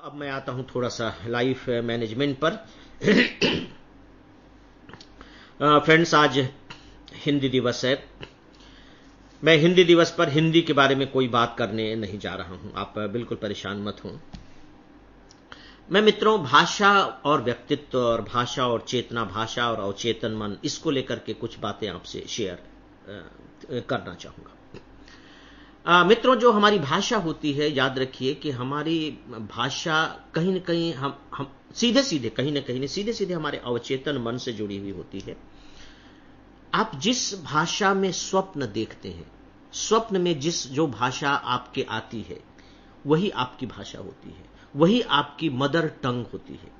अब मैं आता हूं थोड़ा सा लाइफ मैनेजमेंट पर। फ्रेंड्स, आज हिंदी दिवस है। मैं हिंदी दिवस पर हिंदी के बारे में कोई बात करने नहीं जा रहा हूं, आप बिल्कुल परेशान मत हों। मैं मित्रों, भाषा और व्यक्तित्व और भाषा और चेतना, भाषा और अवचेतन मन, इसको लेकर के कुछ बातें आपसे शेयर करना चाहूंगा। मित्रों, जो हमारी भाषा होती है, याद रखिए कि हमारी भाषा कहीं न कहीं हम सीधे सीधे कहीं न कहीं सीधे सीधे हमारे अवचेतन मन से जुड़ी हुई होती है। आप जिस भाषा में स्वप्न देखते हैं, स्वप्न में जो भाषा आपके आती है, वही आपकी भाषा होती है, वही आपकी मदर टंग होती है,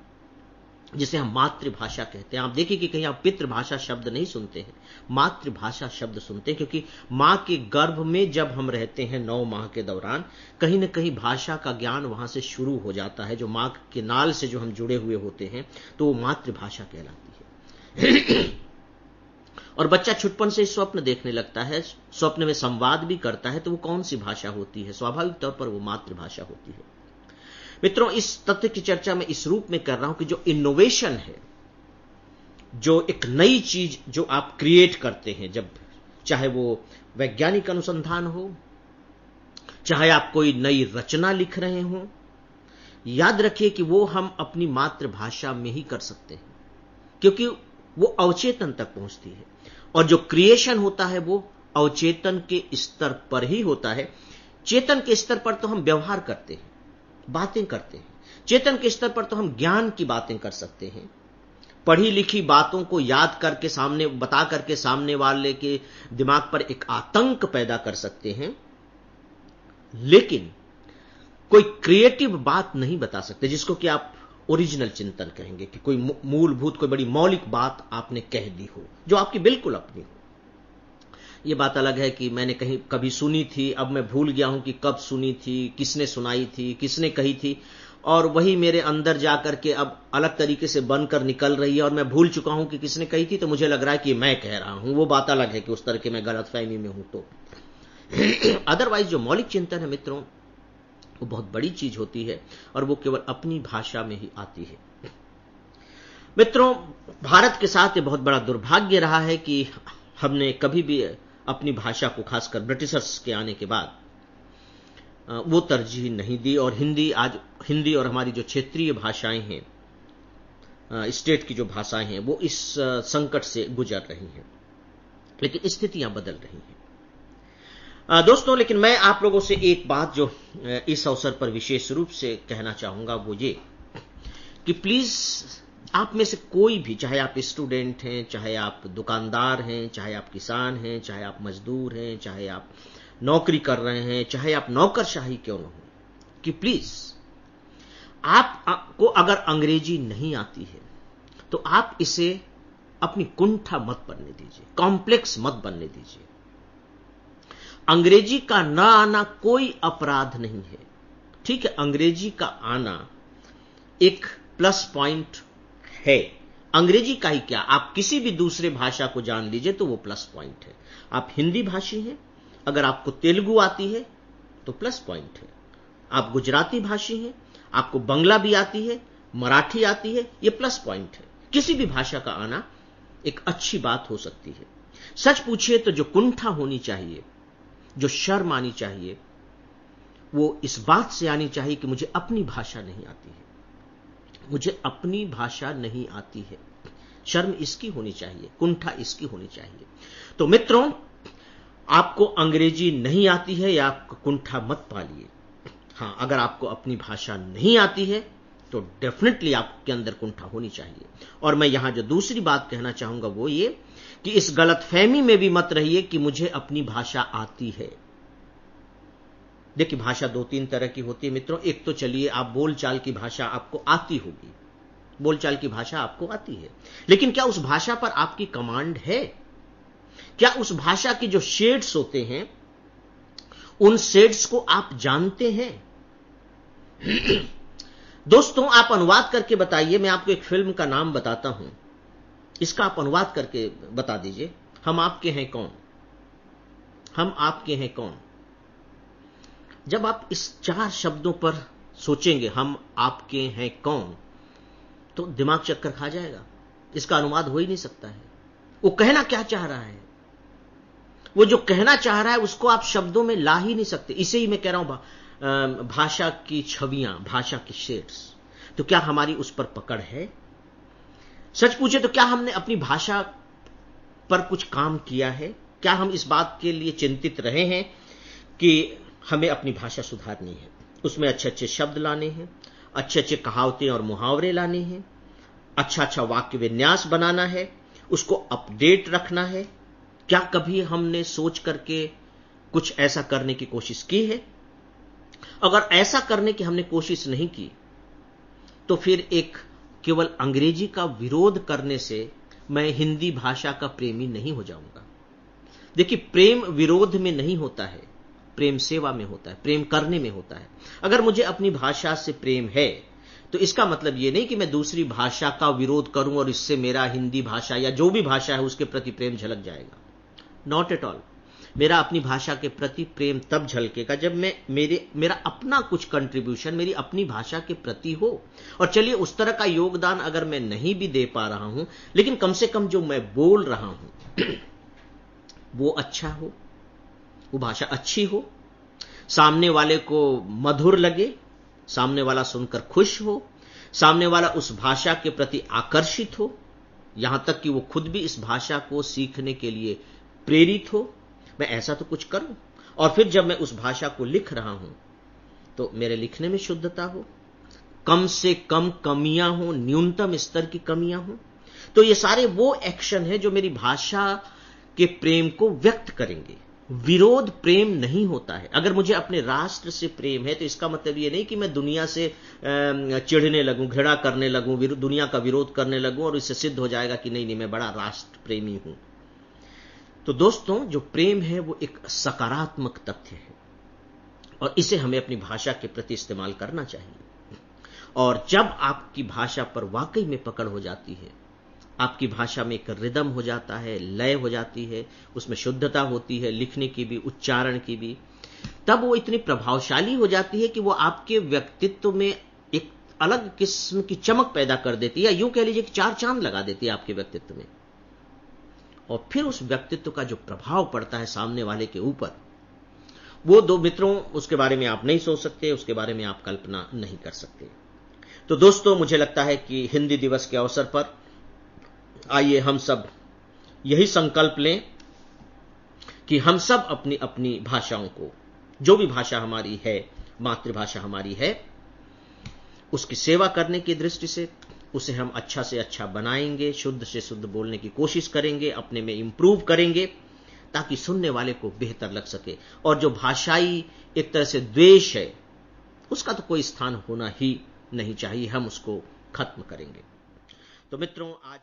जिसे हम मातृभाषा कहते हैं। आप देखिए कि कहीं आप पितृभाषा शब्द नहीं सुनते हैं, मातृभाषा शब्द सुनते हैं, क्योंकि मां के गर्भ में जब हम रहते हैं 9 माह के दौरान, कहीं न कहीं भाषा का ज्ञान वहां से शुरू हो जाता है। जो मां के नाल से जो हम जुड़े हुए होते हैं, तो वो मातृभाषा कहलाती है। और बच्चा छुटपन से स्वप्न देखने लगता है, स्वप्न में संवाद भी करता है, तो वो कौन सी भाषा होती है? स्वाभाविक तौर पर वो मातृभाषा होती है। मित्रों, इस तथ्य की चर्चा मैं इस रूप में कर रहा हूं कि जो इनोवेशन है, जो एक नई चीज जो आप क्रिएट करते हैं, जब चाहे वो वैज्ञानिक अनुसंधान हो, चाहे आप कोई नई रचना लिख रहे हो, याद रखिए कि वो हम अपनी मातृभाषा में ही कर सकते हैं, क्योंकि वो अवचेतन तक पहुंचती है। और जो क्रिएशन होता है वो अवचेतन के स्तर पर ही होता है। चेतन के स्तर पर तो हम व्यवहार करते हैं, बातें करते हैं। चेतन के स्तर पर तो हम ज्ञान की बातें कर सकते हैं, पढ़ी लिखी बातों को याद करके बता करके सामने वाले के दिमाग पर एक आतंक पैदा कर सकते हैं, लेकिन कोई क्रिएटिव बात नहीं बता सकते, जिसको कि आप ओरिजिनल चिंतन कहेंगे, कि कोई मूलभूत, कोई बड़ी मौलिक बात आपने कह दी हो, जो आपकी बिल्कुल अपनी हो। ये बात अलग है कि मैंने कभी सुनी थी, अब मैं भूल गया हूं कि कब सुनी थी, किसने सुनाई थी, किसने कही थी, और वही मेरे अंदर जाकर के अब अलग तरीके से बनकर निकल रही है, और मैं भूल चुका हूं कि किसने कही थी, तो मुझे लग रहा है कि मैं कह रहा हूं। वो बात अलग है कि उस तरह के मैं गलतफहमी में हूं तो। अदरवाइज जो मौलिक चिंतन है मित्रों, वो बहुत बड़ी चीज होती है, और वो केवल अपनी भाषा में ही आती है। मित्रों, भारत के साथ ये बहुत बड़ा दुर्भाग्य रहा है कि हमने कभी भी अपनी भाषा को, खासकर ब्रिटिशर्स के आने के बाद, वो तरजीह नहीं दी। और हिंदी और हमारी जो क्षेत्रीय भाषाएं हैं, स्टेट की जो भाषाएं हैं, वो इस संकट से गुजर रही हैं, लेकिन स्थितियां बदल रही हैं। दोस्तों, लेकिन मैं आप लोगों से एक बात जो इस अवसर पर विशेष रूप से कहना चाहूंगा, वो ये कि प्लीज आप में से कोई भी, चाहे आप स्टूडेंट हैं, चाहे आप दुकानदार हैं, चाहे आप किसान हैं, चाहे आप मजदूर हैं, चाहे आप नौकरी कर रहे हैं, चाहे आप नौकरशाही क्यों न हो, कि प्लीज आपको अगर अंग्रेजी नहीं आती है, तो आप इसे अपनी कुंठा मत बनने दीजिए, कॉम्प्लेक्स मत बनने दीजिए। अंग्रेजी का ना आना कोई अपराध नहीं है, ठीक है? अंग्रेजी का आना एक प्लस पॉइंट है। अंग्रेजी का ही क्या, आप किसी भी दूसरे भाषा को जान लीजिए तो वो प्लस पॉइंट है। आप हिंदी भाषी हैं, अगर आपको तेलुगु आती है तो प्लस पॉइंट है। आप गुजराती भाषी हैं, आपको बंगला भी आती है, मराठी आती है, ये प्लस पॉइंट है। किसी भी भाषा का आना एक अच्छी बात हो सकती है। सच पूछिए तो जो कुंठा होनी चाहिए, जो शर्म आनी चाहिए, वो इस बात से आनी चाहिए कि मुझे अपनी भाषा नहीं आती है, मुझे अपनी भाषा नहीं आती है। शर्म इसकी होनी चाहिए, कुंठा इसकी होनी चाहिए। तो मित्रों, आपको अंग्रेजी नहीं आती है या आपको कुंठा मत पालिए। हां, अगर आपको अपनी भाषा नहीं आती है तो डेफिनेटली आपके अंदर कुंठा होनी चाहिए। और मैं यहां जो दूसरी बात कहना चाहूंगा वो ये कि इस गलतफहमी में भी मत रहिए कि मुझे अपनी भाषा आती है। देखिए, भाषा 2-3 तरह की होती है मित्रों। एक तो चलिए, आप बोलचाल की भाषा आपको आती होगी, बोलचाल की भाषा आपको आती है, लेकिन क्या उस भाषा पर आपकी कमांड है? क्या उस भाषा के जो शेड्स होते हैं, उन शेड्स को आप जानते हैं? दोस्तों, आप अनुवाद करके बताइए। मैं आपको एक फिल्म का नाम बताता हूं, इसका आप अनुवाद करके बता दीजिए। हम आपके हैं कौन? हम आपके हैं कौन? जब आप इस 4 शब्दों पर सोचेंगे हम आपके हैं कौन, तो दिमाग चक्कर खा जाएगा। इसका अनुवाद हो ही नहीं सकता है। वो कहना क्या चाह रहा है, वो जो कहना चाह रहा है उसको आप शब्दों में ला ही नहीं सकते। इसे ही मैं कह रहा हूं भाषा की छवियां, भाषा की शेड्स। तो क्या हमारी उस पर पकड़ है? सच पूछे तो क्या हमने अपनी भाषा पर कुछ काम किया है? क्या हम इस बात के लिए चिंतित रहे हैं कि हमें अपनी भाषा सुधारनी है, उसमें अच्छे अच्छे शब्द लाने हैं, अच्छे अच्छे कहावतें और मुहावरे लाने हैं, अच्छा अच्छा वाक्य विन्यास बनाना है, उसको अपडेट रखना है? क्या कभी हमने सोच करके कुछ ऐसा करने की कोशिश की है? अगर ऐसा करने की हमने कोशिश नहीं की तो फिर एक केवल अंग्रेजी का विरोध करने से मैं हिंदी भाषा का प्रेमी नहीं हो जाऊंगा। देखिए, प्रेम विरोध में नहीं होता है, प्रेम सेवा में होता है, प्रेम करने में होता है। अगर मुझे अपनी भाषा से प्रेम है तो इसका मतलब यह नहीं कि मैं दूसरी भाषा का विरोध करूं और इससे मेरा हिंदी भाषा या जो भी भाषा है उसके प्रति प्रेम झलक जाएगा। Not at all. मेरा अपनी भाषा के प्रति प्रेम तब झलकेगा जब मेरा अपना कुछ कंट्रीब्यूशन मेरी अपनी भाषा के प्रति हो। और चलिए, उस तरह का योगदान अगर मैं नहीं भी दे पा रहा हूं, लेकिन कम से कम जो मैं बोल रहा हूं वो अच्छा हो, वो भाषा अच्छी हो, सामने वाले को मधुर लगे, सामने वाला सुनकर खुश हो, सामने वाला उस भाषा के प्रति आकर्षित हो, यहां तक कि वो खुद भी इस भाषा को सीखने के लिए प्रेरित हो। मैं ऐसा तो कुछ करूं। और फिर जब मैं उस भाषा को लिख रहा हूं तो मेरे लिखने में शुद्धता हो, कम से कम कमियां हो, न्यूनतम स्तर की कमियां हो। तो ये सारे वो एक्शन है जो मेरी भाषा के प्रेम को व्यक्त करेंगे। विरोध प्रेम नहीं होता है। अगर मुझे अपने राष्ट्र से प्रेम है तो इसका मतलब ये नहीं कि मैं दुनिया से चिढ़ने लगूं, घृणा करने लगूं, दुनिया का विरोध करने लगूं और इससे सिद्ध हो जाएगा कि नहीं मैं बड़ा राष्ट्र प्रेमी हूं। तो दोस्तों, जो प्रेम है वो एक सकारात्मक तथ्य है और इसे हमें अपनी भाषा के प्रति इस्तेमाल करना चाहिए। और जब आपकी भाषा पर वाकई में पकड़ हो जाती है, आपकी भाषा में एक रिदम हो जाता है, लय हो जाती है, उसमें शुद्धता होती है, लिखने की भी, उच्चारण की भी, तब वो इतनी प्रभावशाली हो जाती है कि वो आपके व्यक्तित्व में एक अलग किस्म की चमक पैदा कर देती है, या यूं कह लीजिए कि चार चांद लगा देती है आपके व्यक्तित्व में। और फिर उस व्यक्तित्व का जो प्रभाव पड़ता है सामने वाले के ऊपर, वो दो मित्रों, उसके बारे में आप नहीं सोच सकते, उसके बारे में आप कल्पना नहीं कर सकते। तो दोस्तों, मुझे लगता है कि हिंदी दिवस के अवसर पर आइए हम सब यही संकल्प लें कि हम सब अपनी अपनी भाषाओं को, जो भी भाषा हमारी है, मातृभाषा हमारी है, उसकी सेवा करने की दृष्टि से उसे हम अच्छा से अच्छा बनाएंगे, शुद्ध से शुद्ध बोलने की कोशिश करेंगे, अपने में इंप्रूव करेंगे ताकि सुनने वाले को बेहतर लग सके। और जो भाषाई एक तरह से द्वेष है, उसका तो कोई स्थान होना ही नहीं चाहिए, हम उसको खत्म करेंगे। तो मित्रों, आज